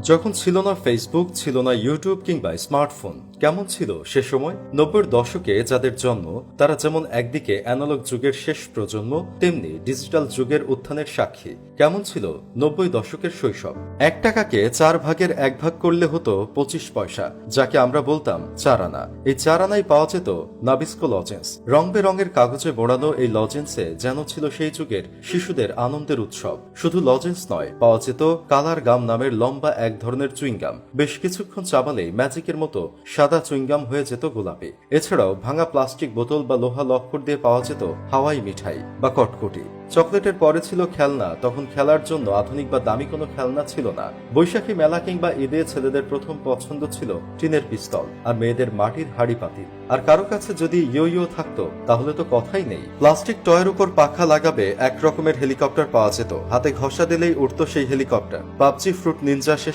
যখন ছিল না ফেসবুক, ছিল না ইউটিউব কিংবা স্মার্টফোন, কেমন ছিল সে সময়? 90-এর দশকে যাদের জন্ম, তারা যেমন একদিকে অ্যানালগ যুগের শেষ প্রজন্ম, তেমনি ডিজিটাল যুগের উত্থানের সাক্ষী। কেমন ছিল 90 দশকের শৈশব? 1 টাকাকে 4 ভাগের 1 ভাগ করলে হতো 25 পয়সা, যাকে আমরা বলতাম 4 আনা। এই 4 আনায় পাওয়া যেত নাবিস্কো লজেন্স। রং বেরঙের কাগজে মোড়ানো এই লজেন্সে যেন ছিল সেই যুগের শিশুদের আনন্দের উৎসব। শুধু লজেন্স নয়, পাওয়া যেত কালার গাম নামের লম্বা এক ধরনের চুইংগাম। বেশ কিছুক্ষণ চাবালেই ম্যাজিকের মতো সাদা চুইংগাম হয়ে যেত গোলাপি। এছাড়াও ভাঙা প্লাস্টিক বোতল বা লোহা লক্কর দিয়ে পাওয়া যেত হাওয়াই মিঠাই বা কটকটি। চকলেটের পরে ছিল খেলনা। তখন খেলার জন্য আধুনিক বা দামি কোনো খেলনা ছিল না। বৈশাখী মেলা কিংবা ঈদে ছেলেদের প্রথম পছন্দ ছিল টিনের পিস্তল, আর মেয়েদের মাটির হাড়ি পাতিল। আর কারো কাছে যদি ইয়ো ইয়ো থাকতো তাহলে তো কথাই নেই। প্লাস্টিক টয়ের উপর পাখা লাগাবে এক রকমের হেলিকপ্টার পাওয়া যেত। হাতে ঘষা দিলেই উঠতো সেই হেলিকপ্টার। PUBG, fruit Ninja